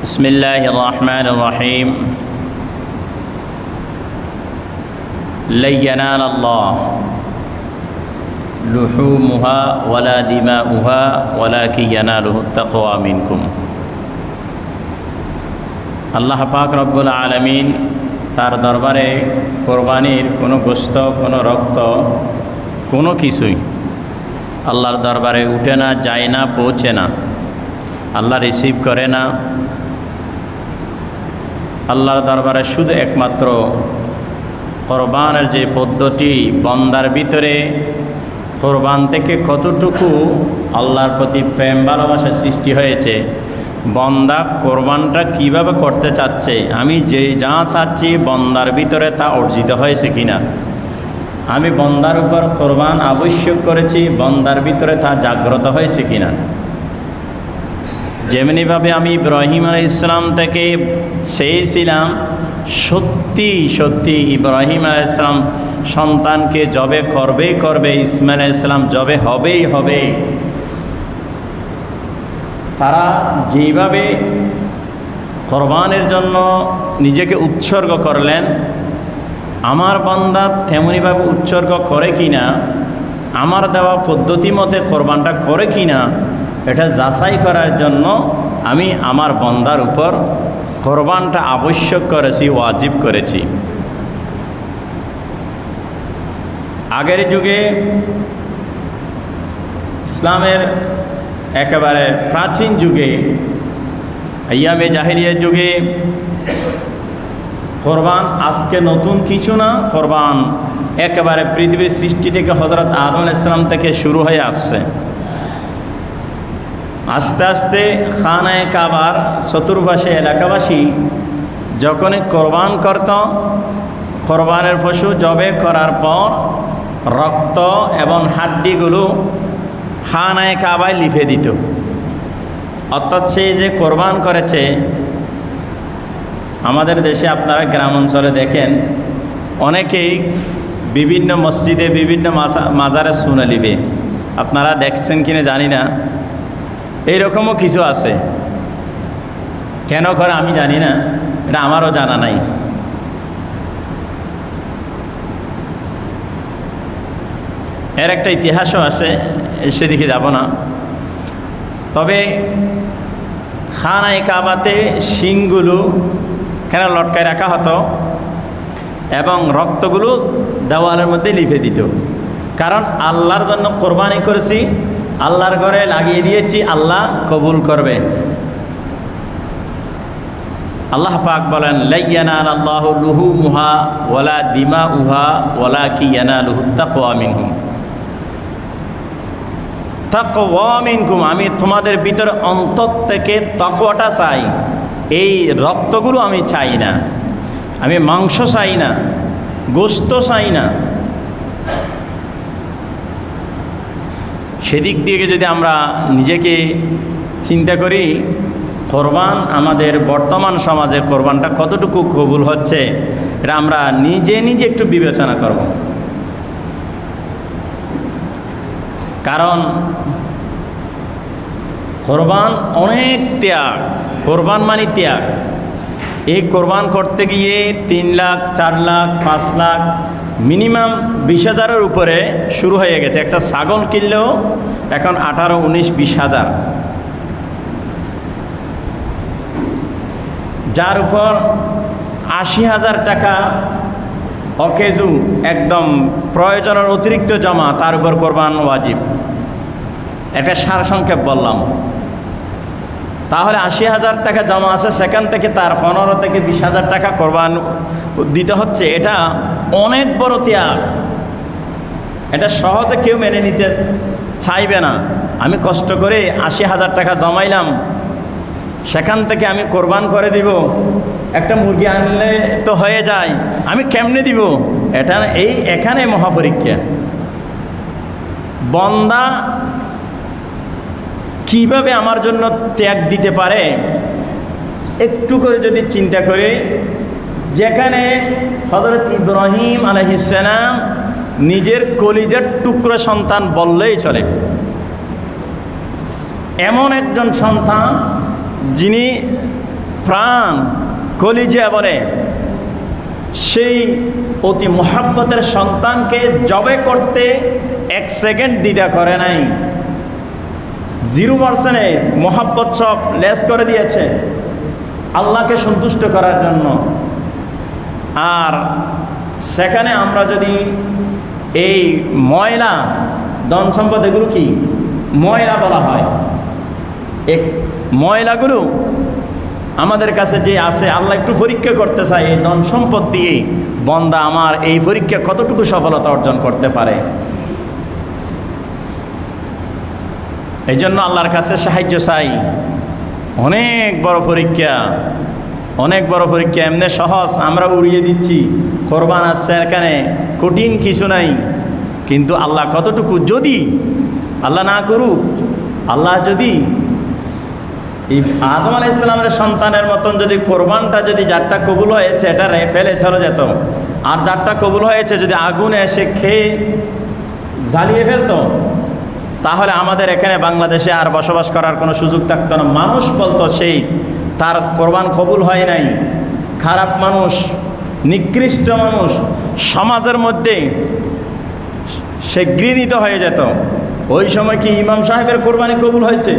বিসমিল্লাহির রহমানির রহিম। lan yanalallaহ লুহুমুহা ওয়ালা দিমাউহা ওয়ালাকিন ইয়ানালুহুত তাকওয়া মিনকুম। আল্লাহ পাক রব্বুল আলামিন তার দরবারে কোরবানির কোনো গোশত, কোনো রক্ত, কোনো কিছুই আল্লাহর দরবারে উঠে না, যায় না, পৌঁছে না, আল্লাহ রিসিভ করে না। আল্লাহর দরবারে শুধু একমাত্র কোরবানের যে পদ্ধতি, বন্দার ভিতরে কোরবান থেকে কতটুকু আল্লাহর প্রতি প্রেম ভালোবাসা সৃষ্টি হয়েছে, বন্দা কোরবানটা কিভাবে করতে চাচ্ছে, আমি যে যা চাচ্ছি বন্দার ভিতরে তা অর্জিত হয়েছে কিনা, আমি বন্দার উপর কোরবান আবশ্যক করেছি, বন্দার ভিতরে তা জাগ্রত হয়েছে কিনা। যেমনিভাবে আমি ইব্রাহিম আলাইহিস সালাম থেকে চেয়েছিলাম, সত্যি সত্যি ইব্রাহিম আলাইহিস সালাম সন্তানকে জবে করবেই করবে, ইসমাইল আলাইহিস সালাম জবে হবেই হবে। তারা যেভাবে কোরবানের জন্য নিজেকে উৎসর্গ করলেন, আমার বান্দা তেমনিভাবে উৎসর্গ করে কিনা, আমার দেওয়া পদ্ধতি মতে কোরবানটা করে কিনা, এটা যাচাই করার জন্য আমি আমার বান্দার উপর কোরবানটা আবশ্যক করেছি, ওয়াজিব করেছি। আগের যুগে, ইসলামের একেবারে প্রাচীন যুগে, আইয়ামে জাহিলিয়ার যুগে কোরবান আজকে নতুন কিছু না। কোরবান একেবারে পৃথিবীর সৃষ্টি থেকে হযরত আদম আলাইহিস সালাম থেকে শুরু হয়ে আসছে। আস্তে আস্তে খানায়ে কাবার চতুর্পাশে এলাকাবাসী যখনই কোরবান করত, কোরবানের পশু জবে করার পর রক্ত এবং হাড্ডিগুলো খানায়ে কাবায় লিপে দিত। অর্থাৎ সে যে কোরবান করেছে, আমাদের দেশে আপনারা গ্রাম অঞ্চলে দেখেন অনেকেই বিভিন্ন মসজিদে, বিভিন্ন মাজারে সুনে লিবে। আপনারা দেখছেন কিনা জানি না, এইরকমও কিছু আছে। কেন করে আমি জানি না, এটা আমারও জানা নাই। এর একটা ইতিহাসও আছে, সেদিকে যাব না। তবে খানায়ে কাবাতে শিংগুলো কেন লটকায় রাখা হতো এবং রক্তগুলো দেওয়ালের মধ্যে লিপে দিত, কারণ আল্লাহর জন্য কোরবানি করেছি, আল্লাহর ঘরে লাগিয়ে দিয়েছি, আল্লাহ কবুল করবে। আল্লাহ পাক বলেন, lan ইয়ানালাল্লাহু লুহুমুহা ওয়ালা দিমাউহা ওয়ালাকিন ইয়ানালুহুত তাকওয়া মিনকুম। তাকওয়া মিনকুম, আমি তোমাদের ভিতরে অন্তর থেকে তাকওয়াটা চাই। এই রক্তগুলো আমি চাই না, আমি মাংস চাই না, গোশত চাই না। সেদিক দিয়ে যদি আমরা নিজেকে চিন্তা করি, কোরবান আমাদের বর্তমান সমাজে কোরবানটা কতটুকু কবুল হচ্ছে, এটা আমরা নিজে নিজে একটু বিবেচনা করব। কারণ কোরবান অনেক ত্যাগ, কোরবান মানে ত্যাগ। এই কোরবান করতে গিয়ে 3 লাখ, 4 লাখ, 5 লাখ, মিনিমাম 20,000-এর উপরে শুরু হয়ে গেছে। একটা ছাগল কিনলেও এখন 18, 19, 20,000, যার উপর 80,000 টাকা অকেজু একদম প্রয়োজনের অতিরিক্ত জমা, তার উপর কোরবান ওয়াজিব। একটা সারসংক্ষেপ বললাম। তাহলে 80,000 টাকা জমা আছে, সেখান থেকে তার 15 থেকে 20,000 টাকা কোরবান দিতে হচ্ছে। এটা অনেক বড় ত্যাগ, এটা সহজে কেউ মেনে নিতে চাইবে না। আমি কষ্ট করে 80,000 টাকা জমাইলাম, সেখান থেকে আমি কোরবান করে দিব, একটা মুরগি আনলে তো হয়ে যায়, আমি কেমনে দিব? এটা এখানে মহাপরীক্ষা। বন্দা কিভাবে আমার জন্য ত্যাগ দিতে পারে, একটু করে যদি চিন্তা করে, যেখানে হযরত ইব্রাহিম আলাইহিস সালাম নিজের কলিজার টুকরো সন্তান বললেই চলে, এমন একজন সন্তান যিনি প্রাণ কলিজা বলে সেই অতি মহাব্বতের সন্তানকে জবে করতে 1 সেকেন্ড দ্বিধা করে নাই। 0% মহাব্বত সব লেস করে দিয়েছে আল্লাহকে সন্তুষ্ট করার জন্য। আর সেখানে আমরা যদি এই ময়লা ধন সম্পদ, এগুলো কি ময়লা বলা হয়, এক ময়লাগুলো আমাদের কাছে যে আছে, আল্লাহ একটু পরীক্ষা করতে চায় এই ধন সম্পদ দিয়ে বন্দা আমার এই পরীক্ষা কতটুকু সফলতা অর্জন করতে পারে। এই জন্য আল্লাহর কাছে সাহায্য চাই। অনেক বড় পরীক্ষা, অনেক বড় পরীক্ষা। এমনি সহজ আমরা উড়িয়ে দিচ্ছি, কোরবান আসছে, এখানে কঠিন কিছু নাই। কিন্তু আল্লাহ কতটুকু, যদি আল্লাহ না করুক, আল্লাহ যদি এই আদম আলাইহিস সালামের সন্তানের মতন যদি কোরবানটা যদি যারটা কবুল হয়েছে এটা ফেলে চলে যেত, আর যারটা কবুল হয়েছে যদি আগুনে এসে খেয়ে জ্বালিয়ে ফেলতো, তাহলে আমাদের এখানে বাংলাদেশে আর বসবাস করার কোনো সুযোগ থাকতো না। মানুষ বলতো সেই তার কোরবান কবুল হয় নাই, খারাপ মানুষ, নিকৃষ্ট মানুষ, সমাজের মধ্যে সে ঘৃণিত হয়ে যেত। ওই সময় কি ইমাম সাহেবের কোরবানি কবুল হয়েছে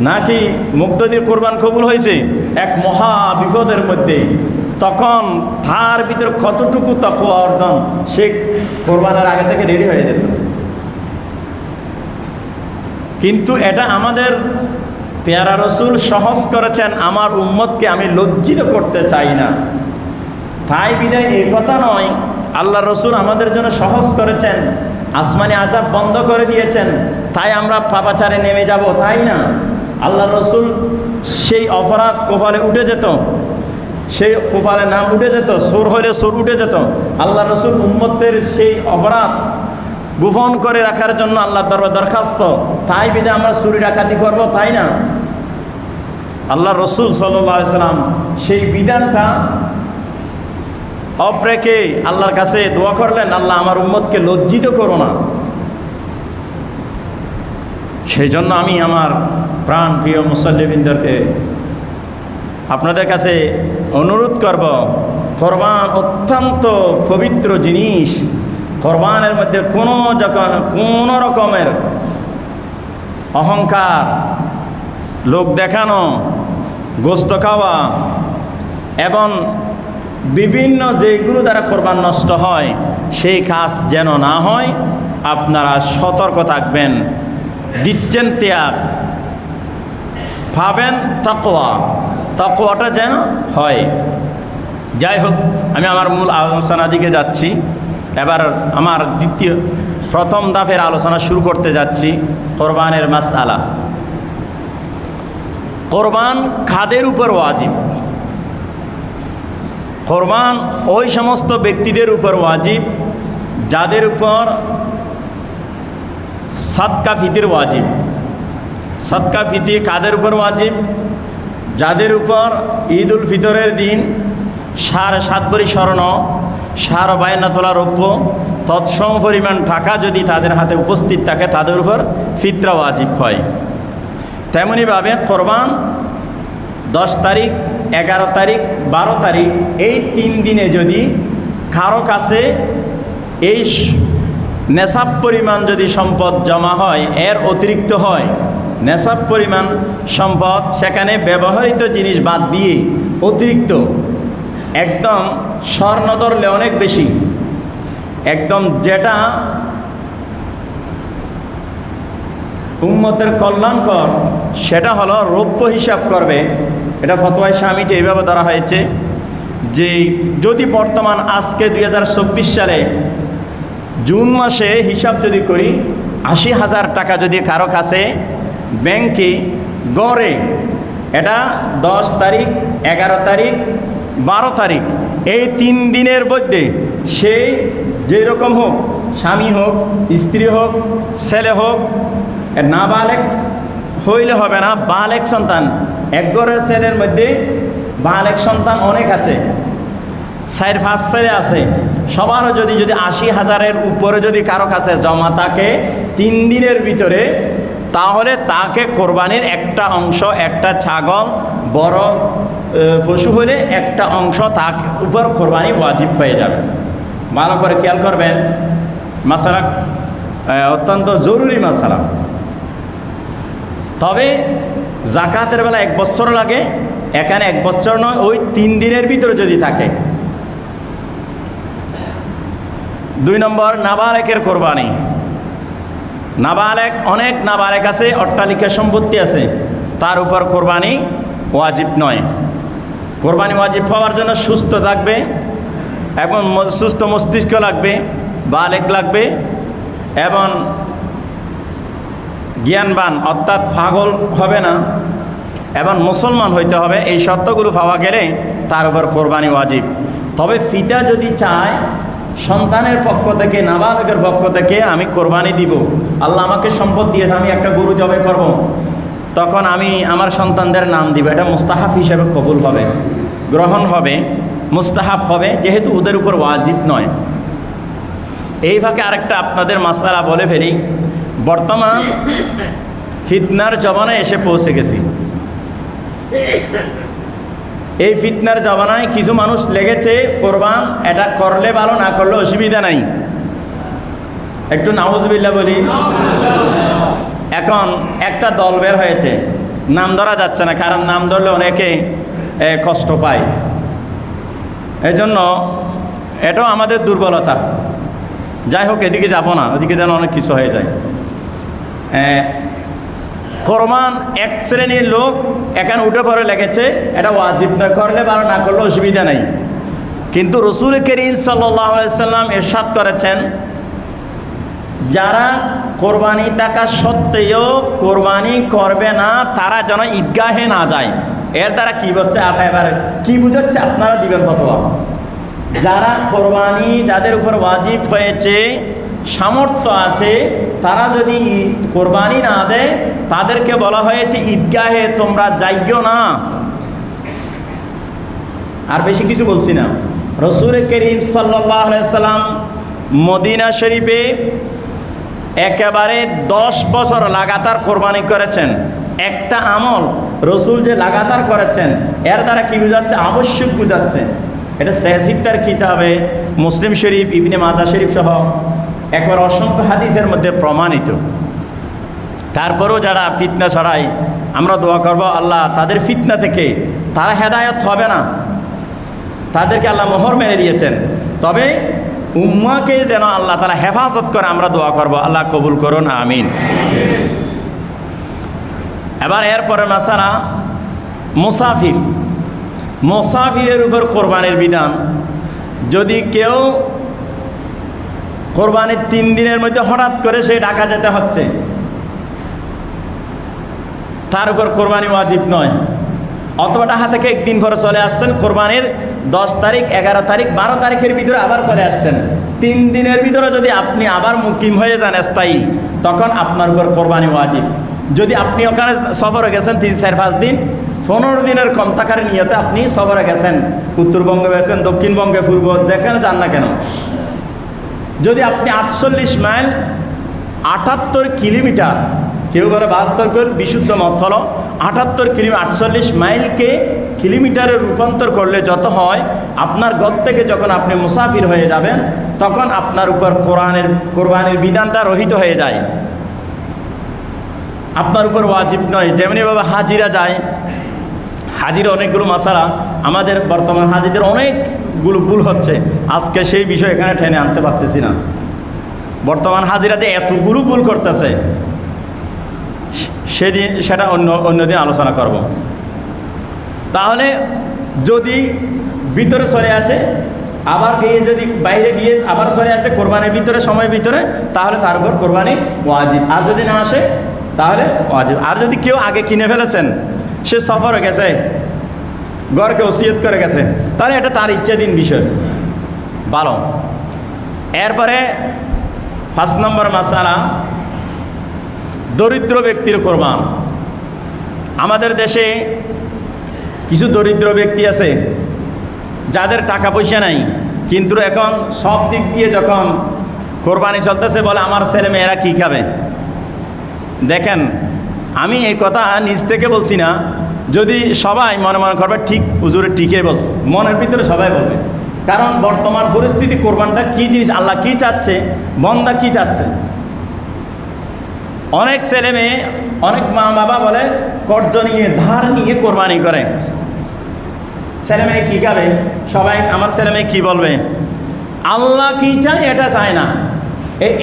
নাকি মুক্তাদির কোরবান কবুল হয়েছে? এক মহা বিপদের মধ্যে। তখন তার ভিতরে কতটুকু তাকওয়া অর্জন, সে কোরবানের আগে থেকে রেডি হয়ে যেত। কিন্তু এটা আমাদের পেয়ারা রসুল সহজ করেছেন, আমার উম্মতকে আমি লজ্জিত করতে চাই না। তাই বিদায় এই কথা নয়, আল্লাহ রসুল আমাদের জন্য সহজ করেছেন, আসমানি আযাব বন্ধ করে দিয়েছেন, তাই আমরা পাপাচারে নেমে যাব, তাই না। আল্লাহ রসুল সেই অপরাধ কপালে উঠে যেত, সেই কপালে নাম উঠে যেত, সুর হলে সুর উঠে যেত। আল্লাহ রসুল উম্মতের সেই অপরাধ গোপন করে রাখার জন্য আল্লাহর দরবারে দরখাস্ত, তাই বিধায় আমরা চুরি ডাকাতি করব, তাই না। আল্লাহ রসুল সাল্লাল্লাহু আলাইহি সাল্লাম সেই বিধানটা অফ রেখে আল্লাহর কাছে দোয়া করলেন, আল্লাহ আমার উম্মতকে লজ্জিত করো না। সেই জন্য আমি আমার প্রাণ প্রিয় মুসল্লিবৃন্দকে আপনাদের কাছে অনুরোধ করব, কোরবান অত্যন্ত পবিত্র জিনিস। কোরবানের মধ্যে কোনো রকমের অহংকার, লোক দেখানো, গোস্ত খাওয়া এবং বিভিন্ন যেগুলো দ্বারা কোরবান নষ্ট হয় সেই কাজ যেন না হয়, আপনারা সতর্ক থাকবেন। দিচ্ছেন ত্যাগ, পাবেন তাকওয়া, তাকওয়াটা যেন হয়। যাই হোক, আমি আমার মূল আলোচনার দিকে যাচ্ছি। এবার আমার প্রথম ধাপের আলোচনা শুরু করতে যাচ্ছি, কোরবানের মাসআলা। কোরবান কাদের উপর ওয়াজিব? কোরবান ওই সমস্ত ব্যক্তিদের উপর ওয়াজিব যাদের উপর সাদকা ফিতির ওয়াজিব। সাদকা ফিতির কাদের উপর ওয়াজিব? যাদের উপর ঈদ উল ফিতরের দিন 7.5 ভরি স্বর্ণ, 52 তোলা রৌপ্য, তৎসম পরিমাণ টাকা যদি তাদের হাতে উপস্থিত থাকে, তাদের উপর ফিতরা ওয়াজিব হয়। তেমনিভাবে কোরবান 10 তারিখ, 11 তারিখ, 12 তারিখ এই 3 দিনে যদি কারো কাছে এই নেশাব পরিমাণ যদি সম্পদ জমা হয়, এর অতিরিক্ত হয়, নেশাব পরিমাণ সম্পদ, সেখানে ব্যবহৃত জিনিস বাদ দিয়ে অতিরিক্ত একদম স্বর্ণ ধরলে অনেক বেশি, একদম যেটা উম্মতের কল্যাণকর সেটা হলো রৌপ্য হিসাব করবে। এটা ফতোয়ায় স্বামীটি এইভাবে ধরা হয়েছে যে যদি বর্তমান আজকে 2024 সালে জুন মাসে হিসাব যদি করি, 80,000 টাকা যদি কারো কাছে ব্যাংকে গড়ে, এটা 10 তারিখ, 11 তারিখ, 12 তারিখ এই 3 দিনের মধ্যে সে যেরকম হোক, স্বামী হোক, স্ত্রী হোক, ছেলে হোক, নাবালেগ হইলে হবে না, বালেগ সন্তান। এক ঘরের ছেলের মধ্যে বালেগ সন্তান অনেক আছে, 4-5 ছেলে আছে, সবারও যদি 80,000-এর উপরে যদি কারো কাছে জমা থাকে 3 দিনের ভিতরে, তাহলে তাকে কোরবানির একটা অংশ, একটা ছাগল বড় পশু হলে একটা অংশ তার উপর কোরবানি ওয়াজিব হয়ে যাবে। ভালো করে খেয়াল করবেন, মাসালা অত্যন্ত জরুরি মাসালা। তবে জাকাতের বেলা 1 বছর লাগে, এখানে 1 বছর নয়, ওই 3 দিনের ভিতরে যদি থাকে। 2 নম্বর নাবালেকের কোরবানি। নাবালেক, অনেক নাবালেক আছে, অট্টালিকা সম্পত্তি আছে, তার উপর কোরবানি ওয়াজিব নয়। কোরবানি ওয়াজিব হওয়ার জন্য সুস্থ থাকবে এবং সুস্থ মস্তিষ্ক লাগবে, বালেক লাগবে এবং জ্ঞানবান অর্থাৎ পাগল হবে না এবং মুসলমান হইতে হবে। এই শর্তগুলো পাওয়া গেলে তার উপর কোরবানি ওয়াজিব। তবে পিতা যদি চায় সন্তানের পক্ষ থেকে, নাবালকের পক্ষ থেকে আমি কোরবানি দিব, আল্লাহ আমাকে সম্পদ দিয়েছে, আমি একটা গরু জবাই করব, তখন আমি আমার সন্তানদের নাম দিব, এটা মুস্তাহাব হিসেবে কবুল হবে, গ্রহণ হবে, মুস্তাহাব হবে, যেহেতু ওদের উপর ওয়াজিব নয়। এই ভাগে আরেকটা আপনাদের মাসালা বলে ফেলি। বর্তমান ফিতনার জমানায় এসে পৌঁছে গেছি। এই ফিতনার জমানায় কিছু মানুষ লেগেছে কোরবান এটা করলে ভালো, না করলে অসুবিধা নাই। একটু নাউজুবিল্লাহ বলি। এখন একটা দল বের হয়েছে, নাম ধরা যাচ্ছে না, কারণ নাম ধরলে অনেকে কষ্ট পায়। এই জন্য এটাও আমাদের দুর্বলতা। যাই হোক, এদিকে যাব না, ওদিকে যেন অনেক কিছু হয়ে যায়। কোরবান এক শ্রেণীর লোক এখানে উঠে পড়ে লেগেছে, এটা ওয়াজিব না, করলে ভালো, না করলে অসুবিধা নেই। কিন্তু রাসূল করিম সাল্লাল্লাহু আলাইহি সাল্লাম ইরশাদ করেছেন, যারা কোরবানি থাকা সত্ত্বেও কোরবানি করবে না তারা যেন ঈদগাহে না যায়। এর দ্বারা কি হচ্ছে, এবারে কি বুঝাচ্ছে আপনারা দিবেন ফতোয়া। যারা কোরবানি, যাদের উপর ওয়াজিব হয়েছে, সামর্থ্য আছে, তারা যদি কোরবানি না দেয় তাদেরকে বলা হয়েছে ঈদগাহে তোমরা যাইও না। আর বেশি কিছু বলছি না। রাসূল করিম সাল্লাল্লাহু আলাইহি সাল্লাম মদিনা শরীফে একেবারে 10 বছর লাগাতার কোরবানি করেছেন। একটা আমল রাসূল যে লাগাতার করেছেন, এর দ্বারা কি বুঝাচ্ছে, আবশ্যক বুঝাচ্ছে। এটা সেহসিত্তার কিতাবে, মুসলিম শরীফ, ইবনে মাজাহ শরীফ সহ একবার অসংখ্য হাদিসের মধ্যে প্রমাণিত। তারপরেও যারা ফিতনা ছড়ায়, আমরা দোয়া করব আল্লাহ তাদের ফিতনা থেকে, তারা হেদায়েত হবে না, তাদেরকে আল্লাহ মোহর মেরে দিয়েছেন। তবে উম্মাকে যেন আল্লাহ তাআলা হেফাজত করে, আমরা দোয়া করব, আল্লাহ কবুল করুন, আমিন। এবার এরপরে মাসালা মুসাফির। মুসাফিরের উপর কোরবানির বিধান। যদি কেউ কোরবানির 3 দিনের মধ্যে হঠাৎ করে সে ঢাকা যেতে হচ্ছে, তার উপর কোরবানি ওয়াজিব নয়। অথবা ঢাকা থেকে 1 দিন পরে চলে আসছেন, কোরবানির 10 তারিখ, 11 তারিখ, 12 তারিখের ভিতরে আবার চলে আসছেন, 3 দিনের ভিতরে যদি আপনি আবার মুকিম হয়ে যান স্থায়ী, তখন আপনার উপর কোরবানি ওয়াজিব। যদি আপনি ওখানে সফরে গেছেন 3-4-5 দিন, 15 দিনের কম থাকার নিয়তে আপনি সফরে গেছেন, উত্তরবঙ্গে গেছেন, দক্ষিণবঙ্গে, পূর্ব, যেখানে যান না কেন, যদি আপনি 48 মাইল 78 কিলোমিটার, কেউ বলে 72, বিশুদ্ধ মত হলো 78 কিলোমিটার, 48 মাইলকে কিলোমিটারে রূপান্তর করলে যত হয়, আপনার ঘর থেকে যখন আপনি মুসাফির হয়ে যাবেন, তখন আপনার উপর কোরবানির বিধানটা রহিত হয়ে যায়, আপনার উপর ওয়াজিব নয়। যেমনিভাবে হাজিরা যায়, হাজির অনেকগুলো মাসালা, আমাদের বর্তমান হাজিদের অনেকগুলো ভুল হচ্ছে, আজকে সেই বিষয় এখানে টেনে আনতে পারতেছি না। বর্তমান হাজিরা যে এতগুলো ভুল করতেছে, সেদিন সেটা অন্যদিন আলোচনা করব। তাহলে যদি ভিতরে সরে আছে, আবার গিয়ে যদি বাইরে গিয়ে আবার সরে আসে কোরবানির ভিতরে, সময়ের ভিতরে, তাহলে তার উপর কোরবানি ওয়াজিব। আর যদি না আসে তাহলে ওয়াজিব। আর যদি কেউ আগে কিনে ফেলেছেন, সে সফরে গেছে, ঘরকে ওসিয়ত করে গেছে, তাহলে এটা তার ইচ্ছাধীন বিষয়, ভালো। এরপরে 5 নম্বর মাসালা, দরিদ্র ব্যক্তির কোরবান। আমাদের দেশে কিছু দরিদ্র ব্যক্তি আছে যাদের টাকা পয়সা নাই, কিন্তু এখন সব দিক দিয়ে যখন কোরবানি চলতেছে, বলে আমার ছেলে মেয়েরা কী খাবে। দেখেন, আমি এই কথা নিজ থেকে বলছি না, যদি সবাই মনে মনে করবে ঠিক হুজুরে ঠিকই বলছে, মনের ভিতরে সবাই বলবে, কারণ বর্তমান পরিস্থিতি কোরবানটা কী জিনিস, আল্লাহ কী চাচ্ছে, বন্দা কী চাচ্ছে। অনেক ছেলে মেয়ে, অনেক মা বাবা বলে কর্জ নিয়ে ধার নিয়ে কোরবানি করে। ছেলে মেয়ে কী খাবে, সবাই আমার ছেলে মেয়ে কী বলবে, আল্লাহ কী চায় এটা চায় না।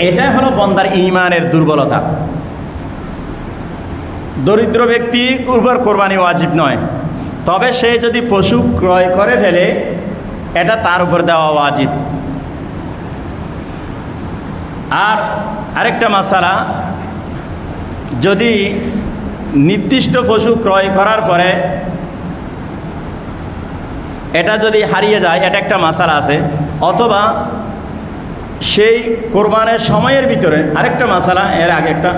এটাই হলো বন্দার ঈমানের দুর্বলতা। দরিদ্র ব্যক্তির উপর কোরবানি ওয়াজিব নয়, তবে সে যদি পশু ক্রয় করে ফেলে এটা তার উপর দেওয়া ওয়াজিব। আর আরেকটা মাসালা, যদি নির্দিষ্ট পশু ক্রয় করার পরে এটা যদি হারিয়ে যায়, এটা একটা মাসালা আছে, অথবা সেই কোরবানের সময়ের ভিতরে আরেকটা মাসালা, এর আগে একটা,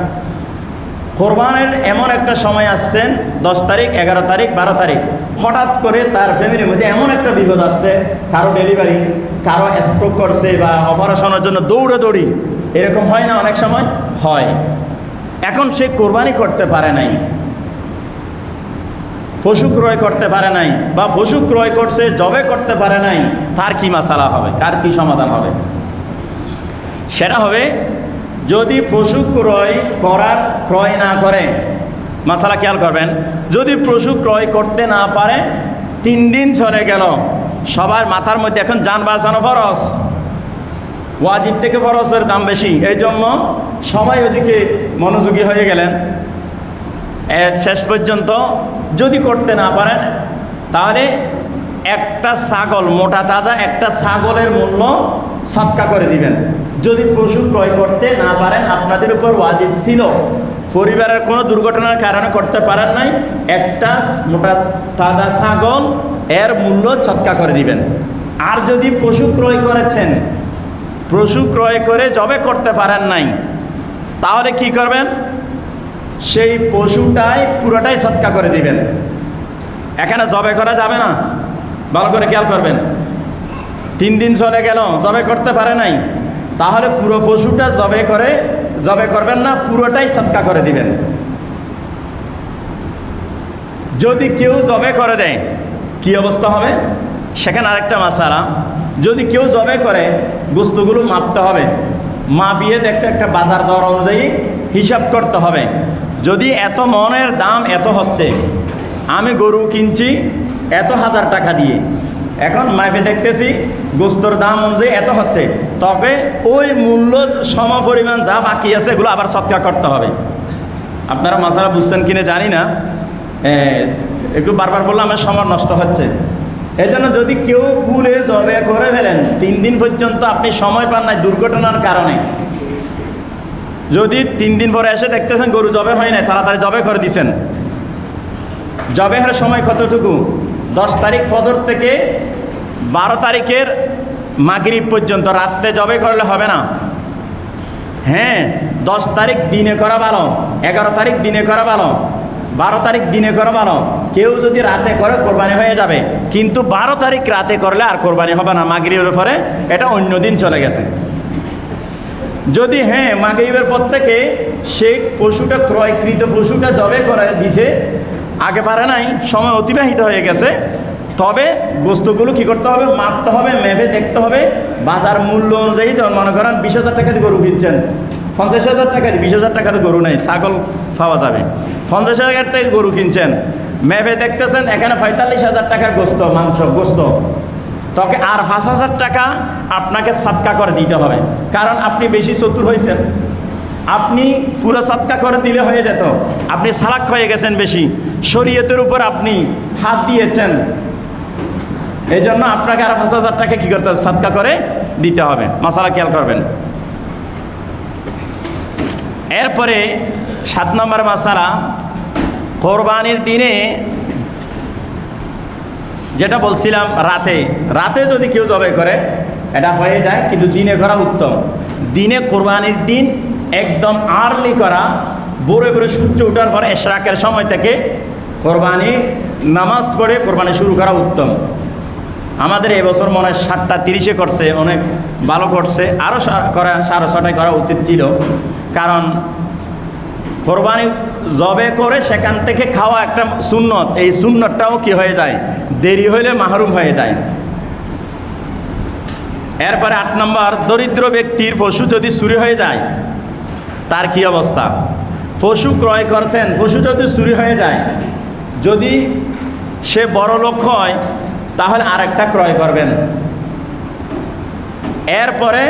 কোরবানের এমন একটা সময় আসছেন 10 তারিখ, 11 তারিখ, 12 তারিখ, হঠাৎ করে তার ফ্যামিলির মধ্যে এমন একটা বিপদ আসছে, কারো ডেলিভারি, কারো স্ট্রোক করছে বা অপারেশনের জন্য দৌড়াদৌড়ি, এরকম হয় না, অনেক সময় হয়। এখন সে কোরবানি করতে পারে নাই, পশু ক্রয় করতে পারে নাই, বা পশু ক্রয় করছে জবে করতে পারে নাই, তার কি মাসালা হবে, কার কি সমাধান হবে? সেটা হবে, যদি পশু ক্রয় না করে, মাসালা খেয়াল করবেন, যদি পশু ক্রয় করতে না পারে, 3 দিন চলে গেল, সবার মাথার মধ্যে এখন যান বাঁচানো ফরজ, ওয়াজিব থেকে ফরজের দাম বেশি, এই জন্য সবাই ওদিকে মনোযোগী হয়ে গেলেন। এর শেষ পর্যন্ত যদি করতে না পারেন, তাহলে একটা ছাগল, মোটা তাজা একটা ছাগলের মূল্য সদকা করে দিবেন। যদি পশু ক্রয় করতে না পারেন, আপনাদের উপর ওয়াজিব ছিল, পরিবারের কোনো দুর্ঘটনার কারণে করতে পারেন নাই, একটা মোটা তাজা ছাগল এর মূল্য সদকা করে দিবেন। আর যদি পশু ক্রয় করেছেন, পশু ক্রয় করে জবে করতে পারেন নাই, তাহলে কি করবেন, সেই পশুটাই পুরোটাই সদকা করে দিবেন। এখানে জবে করা যাবে না, ভালো করে খেয়াল করবেন। 3 দিন চলে গেল, জবে করতে পারে নাই, তাহলে পুরো পশুটা জবে করবেন না, পুরোটাই সদকা করে দিবেন। যদি কেউ জবে করে দেয় কি অবস্থা হবে, সেখানে আরেকটা মাসালা, যদি কেউ জবে করে গোস্তগুলো মাপতে হবে, মাপিয়ে দেখতে একটা বাজার দর অনুযায়ী হিসাব করতে হবে। যদি এত মনের দাম এত হচ্ছে, আমি গরু কিনছি এত 1000 টাকা দিয়ে, এখন মাপে দেখতেছি গোস্তর দাম অনুযায়ী এত হচ্ছে, তবে ওই মূল্য সম পরিমাণ যা বাকি আছে এগুলো আবার সৎকার করতে হবে। আপনারা মাসালা বুঝছেন কিনা জানি না, একটু বারবার বললে আমার সময় নষ্ট হচ্ছে। এই জন্য যদি কেউ ভুলে জবে করে ফেলেন, 3 দিন পর্যন্ত আপনি সময় পান নাই দুর্ঘটনার কারণে, যদি 3 দিন পরে এসে দেখতেছেন গরু জবে হয় নাই, তাড়াতাড়ি জবে করে দিছেন। জবেহের সময় কতটুকু, 10 তারিখ ফজর থেকে 12 তারিখের মাগরিব পর্যন্ত, রাত্রে জবে করলে হবে না। হ্যাঁ, 10 তারিখ দিনে করা ভালো, 11 তারিখ দিনে করা ভালো, 12 তারিখ দিনে করা ভালো। কেউ যদি রাতে করে কোরবানি হয়ে যাবে, কিন্তু 12 তারিখ রাতে করলে আর কোরবানি হবে না, মাগরিবের পরে এটা অন্য দিন চলে গেছে। যদি মাগরিবের পর থেকে সেই পশুটা, ক্রয়কৃত পশুটা জবে করে দিছে, আগে পারে নাই, সময় অতিবাহিত হয়ে গেছে, তবে বস্তুগুলো কি করতে হবে, মাপতে হবে, মেপে দেখতে হবে, বাজার মূল্য অনুযায়ী। যেমন মনে করেন 20,000 টাকা দিয়ে গরু কিনছেন, 50,000 টাকা দিয়ে, 20,000 টাকাতে গরু নেই, ছাগল পাওয়া যাবে, 50,000 টাকায় গরু কিনছেন, মেপে দেখতেছেন এখানে 45,000 টাকার গোস্ত, তবে আর 5,000 টাকা আপনাকে সাদকা করে দিতে হবে, কারণ আপনি বেশি চতুর হয়েছেন। আপনি পুরো সাদকা করে দিলে হয়ে যেত, আপনি সালাক হয়ে গেছেন বেশি, শরীয়তের উপর আপনি হাত দিয়েছেন, এই জন্য আপনাকে আর 5,000 টাকা কী করতে হবে, সাদকা করে দিতে হবে। মাসালা খেয়াল করবেন। এরপরে 7 নম্বর মাসালা, কোরবানির দিনে যেটা বলছিলাম, রাতে যদি কেউ জবাই করে এটা হয়ে যায়, কিন্তু দিনে করা উত্তম। দিনে কোরবানির দিন একদম আর্লি করা, ভোরে ভোরে সূর্য ওঠার পরে ইশরাকের সময় থেকে কোরবানি নামাজ পড়ে কোরবানি শুরু করা উত্তম। আমাদের এবছর মনে হয় 7:30 করছে, অনেক ভালো করছে, আরও করা 6:30 করা উচিত ছিল, কারণ কোরবানি জবে করে সেখান থেকে খাওয়া একটা সুন্নত, এই সুন্নতটাও কি হয়ে যায়, দেরি হইলে মাহরুম হয়ে যায়। এরপরে 8 নম্বর, দরিদ্র ব্যক্তির পশু যদি চুরি হয়ে যায় তার কি অবস্থা? পশু ক্রয় করছেন, পশু যদি চুরি হয়ে যায়, যদি সে বড় লোক হয় তাহলে আরেকটা ক্রয় করবেন। এরপরে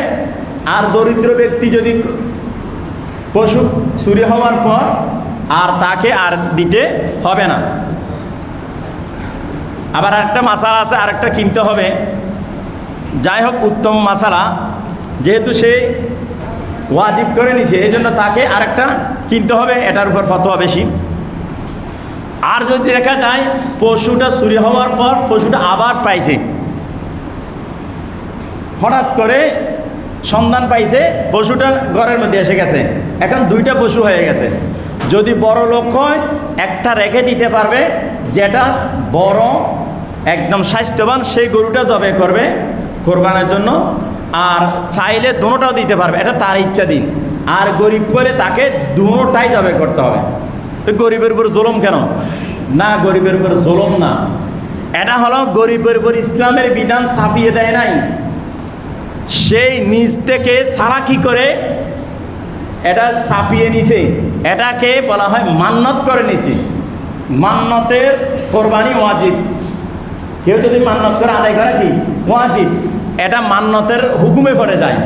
আর দরিদ্র ব্যক্তি যদি পশু চুরি হওয়ার পর আর তাকে আর দিতে হবে না। আবার আরেকটা মাসালা আছে, আরেকটা কিনতে হবে। যাই হোক, উত্তম মাসালা, যেহেতু সে ওয়াজিব করে নিছে এই জন্য তাকে আরেকটা কিনতে হবে, এটার উপর ফতোয়া বেশি। আর যদি দেখা যায় পশুটা চুরি হওয়ার পর পশুটা আবার পাইছে, হঠাৎ করে সন্ধান পাইছে, পশুটা ঘরের মধ্যে এসে গেছে, এখন 2টা পশু হয়ে গেছে। যদি বড় লোক হয় একটা রেখে দিতে পারবে, যেটা বড় একদম স্বাস্থ্যবান, সেই গরুটা জবে করবে কোরবানের জন্য। আর চাইলে দুটোটাও দিতে পারবে, এটা তার ইচ্ছা দিন। আর গরিব করে তাকে দুটোটাই জবে করতে হবে। তো গরিবের উপর জুলুম কেন? না, গরিবের উপর জুলুম না, এটা হলো গরিবের উপর ইসলামের বিধান ছাপিয়ে দেয় নাই, সেই নিজ থেকে চালাকি করে এটা ছাপিয়ে নিছে, এটাকে বলা হয় মান্নত করে নিছে। মান্নতের কোরবানি ওয়াজিব, কেউ যদি মান্নত করে আদায় করে কি ওয়াজিব, এটা মান্নতের হুকুমে পড়ে যায়।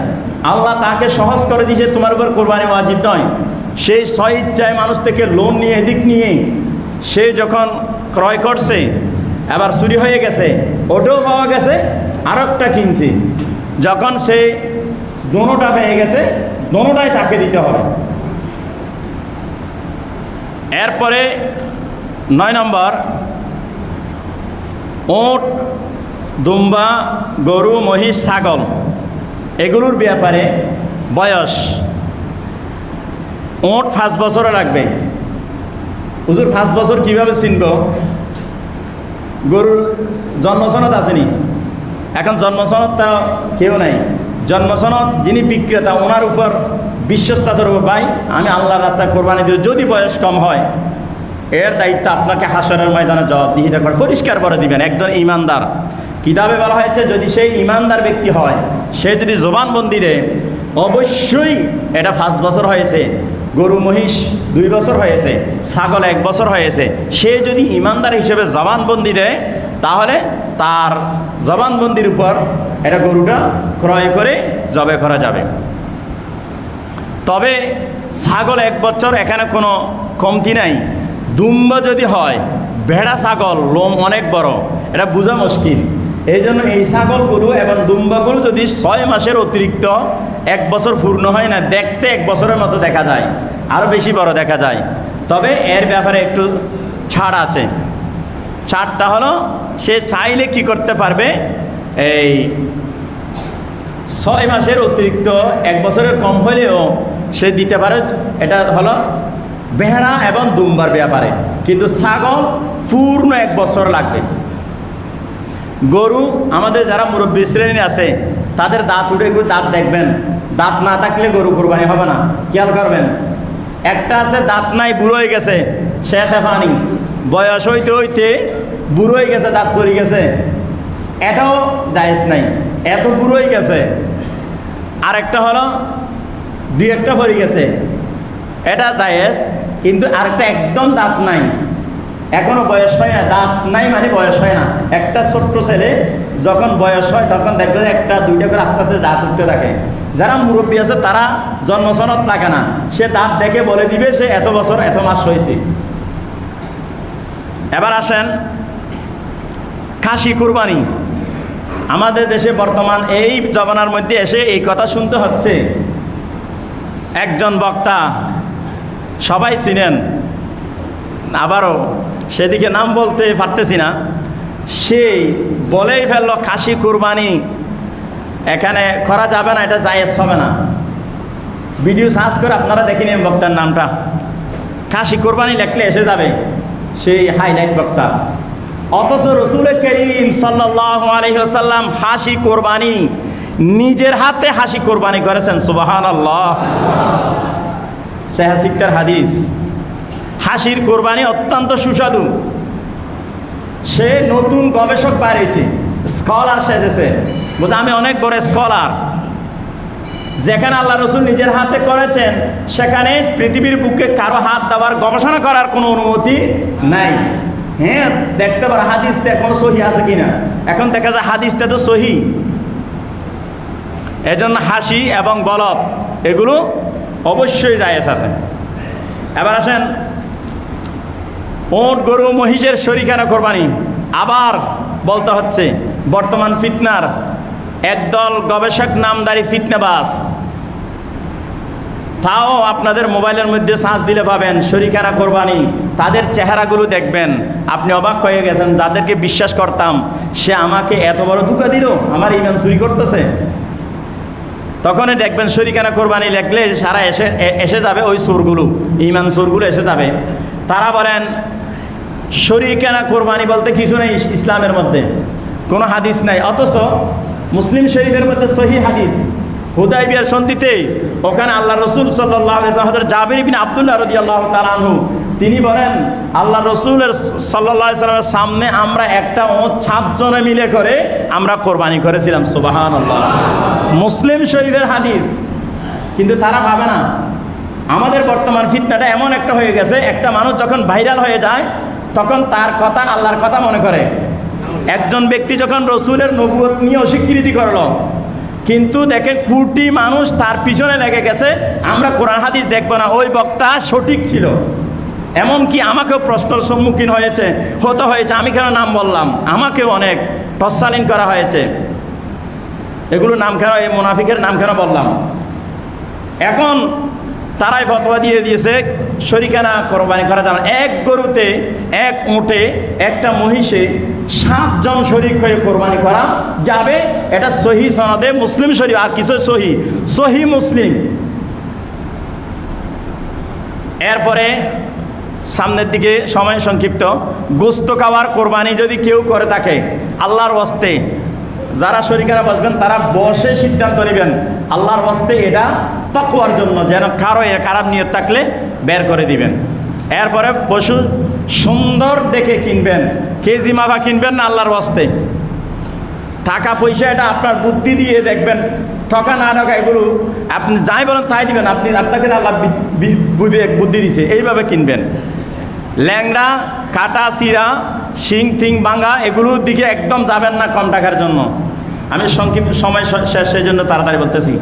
আল্লাহ তাকে সহজ করে দিয়েছে, তোমার উপর কোরবানি ওয়াজিব নয়। সেই স্বইচ্ছায় মানুষ থেকে লোন নিয়ে এদিক নিয়ে সে যখন ক্রয় করছে, এবার চুরি হয়ে গেছে, ওটাও পাওয়া গেছে, আর একটা কিনছে, যখন সে দোনোটা পেয়ে গেছে, দোনোটাই তাকে দিতে হবে। এরপরে 9 নম্বর, ওট, দুম্বা, গরু, মহিষ, ছাগল এগুলোর ব্যাপারে বয়স, ওট 5 বছরে লাগবে। হুজুর 5 বছর কিভাবে চিনব? গরুর জন্মসনদ আসেনি, এখন জন্মসনদটা কেউ নাই। জন্মসনদ যিনি বিক্রেতা ওনার উপর বিশ্বস্ততার উপর, ভাই আমি আল্লাহর রাস্তায় কোরবানি দিই, যদি বয়স কম হয় এর দায়িত্ব আপনাকে হাসরের ময়দানে জবাবদিহিতা করে পরিষ্কার করে দিবেন। একজন ইমানদার, কিতাবে বলা হয়েছে যদি সেই ইমানদার ব্যক্তি হয়, সে যদি জবানবন্দি দেয়, অবশ্যই এটা 5 বছর হয়েছে, গরু মহিষ 2 বছর হয়েছে, ছাগল 1 বছর হয়েছে, সে যদি ইমানদার হিসেবে জবানবন্দি দেয় তাহলে তার জবানবন্দির উপর এটা গরুটা ক্রয় করে জবে করা যাবে। তবে ছাগল 1 বছর, এখানে কোনো কমতি নাই। দুম্বা যদি হয়, ভেড়া ছাগল লোম অনেক বড়, এটা বোঝা মুশকিল। এই জন্য এই ছাগলগুলো এবং দুম্বাগুলো যদি 6 মাসের অতিরিক্ত 1 বছর পূর্ণ হয় না, দেখতে 1 বছরের মতো দেখা যায়, আরও বেশি বড় দেখা যায়। তবে এর ব্যাপারে একটু ছাড় আছে। ছাড়টা হলো সে চাইলে কি করতে পারবে, এই 6 মাসের অতিরিক্ত 1 বছরের কম হলেও সে দিতে পারে। এটা হলো ভেড়া এবং দুম্বার ব্যাপারে। কিন্তু ছাগল পূর্ণ 1 বছর লাগবে। গরু, আমাদের যারা মুরব্বী শ্রেণী আছে তাদের দাঁত উঠে দাঁত দেখবেন, দাঁত না থাকলে গরু কোরবানি হবে না, খেয়াল করবেন। একটা আছে দাঁত নাই, বুড়ো হয়ে গেছে, শেষে পানি, বয়স হইতে হইতে বুড়ো হয়ে গেছে, দাঁত পড়ে গেছে, এটাও জায়েজ নাই, এত বুড়ো হয়ে গেছে। আরেকটা হলো 2-1টা পড়ে গেছে, এটা জায়েজ। কিন্তু আরেকটা একদম দাঁত নাই, এখনো বয়স হয় না, দাঁত নাই মানে বয়স হয় না। একটা ছোট্ট ছেলে যখন বয়স হয় তখন দেখবেন 1-2টা করে আস্তে আস্তে দাঁত উঠতে থাকে। যারা মুরব্বী আছে তারা জন্মসনদ লাগে না, সে দাঁত দেখে বলে দিবে সে এত বছর এত মাস হয়েছে। এবার আসেন খাসি কুরবানি। আমাদের দেশে বর্তমান এই জমানার মধ্যে এসে এই কথা শুনতে হচ্ছে। একজন বক্তা, সবাই চিনেন, আবারও সেদিকে নাম বলতে পারতেছি না, সেই বলেই ফেললো খাসি কুরবানি এখানে করা যাবে না, এটা জায়েজ হবে না। ভিডিও সার্চ করে আপনারা দেখে নিন বক্তার নামটা, খাসি কুরবানি লিখলে এসে যাবে সেই হাইলাইট বক্তা। অথচ রসুল করিম সাল্লাল্লাহু আলাইহি ওয়াসাল্লাম হাসি কোরবানি নিজের হাতে হাসি কোরবানি করেছেন। সুবহানাল্লাহ। সহিহ সিক্কার হাদিস। হাসির কোরবানি অত্যন্ত সুস্বাদু। সে নতুন গবেষক বাড়িয়েছে, স্কলার সেজেছে, বলতে আমি অনেক বড় স্কলার। যেখানে আল্লাহ রসুল নিজের হাতে করেছেন সেখানে পৃথিবীর বুকে কারো হাত দেওয়ার গবেষণা করার কোনো অনুমতি নাই। হ্যাঁ, দেখতে পারে হাদিসটা এখন সহি আছে কিনা, এখন দেখা যায় হাদিসটা তো সহি। এজন্য হাসি এবং বলদ এগুলো অবশ্যই জায়েজ আছে। এবার আসেন, ওট গরু মহিষের শরীকানা কোরবানি আবার বলতে হচ্ছে। বর্তমান ফিতনার একদল গবেষক নামদারি ফিতনাবাজ, তাও আপনাদের মোবাইলের মধ্যে সার্চ দিলে পাবেন শরীকানা কোরবানি। তাদের চেহারাগুলো দেখবেন, আপনি অবাক হয়ে গেছেন। যাদেরকে বিশ্বাস করতাম সে আমাকে এত বড় ধোঁকা দিল, আমার ইমান চুরি করতেছে। তখনই দেখবেন শরীকানা কোরবানি লেখলে সারা এসে যাবে ওই সুরগুলো, ইমান সুরগুলো এসে যাবে। তারা বলেন শরীকানা কোরবানি বলতে কিছু নেই ইসলামের মধ্যে, কোনো হাদিস নাই। অথচ মুসলিম শরীফের মধ্যে সহি হাদিস, হুদাইবিয়ার সন্ধিতে ওখানে আল্লাহ রসুল সাল্লাল্লাহু আলাইহি ওয়াসাল্লাম হযরত জাবির ইবনে আব্দুল্লাহ রাদিয়াল্লাহু তাআলা আনহু তিনি বলেন আল্লাহ রসুলের সাল্লাল্লাহু আলাইহি ওয়াসাল্লামের সামনে আমরা একটা ওট 7 জনে মিলে করে আমরা কোরবানি করেছিলাম। সুবহানাল্লাহ, মুসলিম শরীফের হাদিস। কিন্তু তারা পাবে না। আমাদের বর্তমান ফিতনাটা এমন একটা হয়ে গেছে, একটা মানুষ যখন ভাইরাল হয়ে যায় তখন তার কথা আল্লাহর কথা মনে করে। একজন ব্যক্তি যখন রসুলের নবুয়ত নিয়ে অস্বীকৃতি করলো, কিন্তু দেখে কোটি মানুষ তার পিছনে লেগে গেছে, আমরা কোরআন হাদিস দেখবো না, ওই বক্তা সঠিক ছিল। এমনকি আমাকেও প্রশ্নের সম্মুখীন হতে হয়েছে, আমি কেন নাম বললাম, আমাকেও অনেক টসালিন করা হয়েছে। এগুলো নাম কেন, এই মুনাফিকের নাম কেন বললাম। এখন তারাই ফতোয়া দিয়ে দিয়েছে শরীকানা কোরবানি করা যাবে। এক গরুতে, এক উটে, একটা মহিষে 7 জন শরীক হয়ে কোরবানি করা যাবে। এটা সহি সনদে মুসলিম শরীফ, আর কিছু সহি মুসলিম। এরপরে সামনের দিকে সময় সংক্ষিপ্ত, গোস্ত খাওয়ার কোরবানি যদি কেউ করে থাকে আল্লাহর ওয়াস্তে, যারা শরীকানা বসবেন তারা বসে সিদ্ধান্ত নেবেন আল্লাহর ওয়াস্তে, এটা তাকওয়ার জন্য, যেন কারো এর খারাপ নিয়ত থাকলে বের করে দিবেন। এরপরে পশু সুন্দর দেখে কিনবেন, কেজি মাফা কিনবেন না আল্লাহর ওয়াস্তে। টাকা পয়সা এটা আপনার বুদ্ধি দিয়ে দেখবেন, ঠকা না ঠকা এগুলো আপনি যাই বলেন তাই দিবেন। আপনাকে আল্লাহ বুদ্ধি দিছে, এইভাবে কিনবেন। ল্যাংড়া, কাটা, চিরা, শিং থিং ভাঙা এগুলোর দিকে একদম যাবেন না কম টাকার জন্য। আমি সংক্ষিপ্ত সময় শেষ, সেই জন্য তাড়াতাড়ি বলতেছি।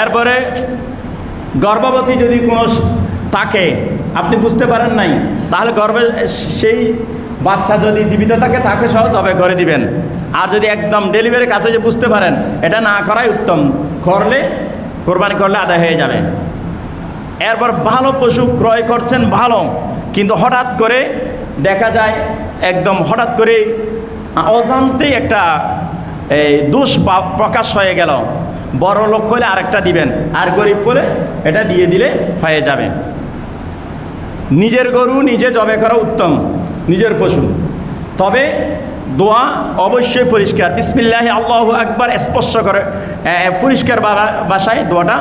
এরপরে গর্ভবতী যদি কোনো থাকে, আপনি বুঝতে পারেন নাই, তাহলে গর্ভে সেই বাচ্চা যদি জীবিত থাকে তাকে সহ জবে করে দিবেন। আর যদি একদম ডেলিভারির কাছে যে বুঝতে পারেন, এটা না করাই উত্তম, করলে কোরবানি করলে আদায় হয়ে যাবে। এরপর ভালো পশু ক্রয় করছেন ভালো, কিন্তু হঠাৎ করে দেখা যায় একদম হঠাৎ করে অজান্তেই একটা দোষ প্রকাশ হয়ে গেল। বড় লোক হলে আরেকটা দিবেন, আর গরিব হলে এটা দিয়ে দিলে হয়ে যাবে। নিজের গরু নিজে জবে করা উত্তম, নিজের পশু। তবে দোয়া অবশ্যই পরিষ্কার, বিসমিল্লাহি আল্লাহু আকবার স্পর্শ করে পরিষ্কার ভাষায় দোয়াটা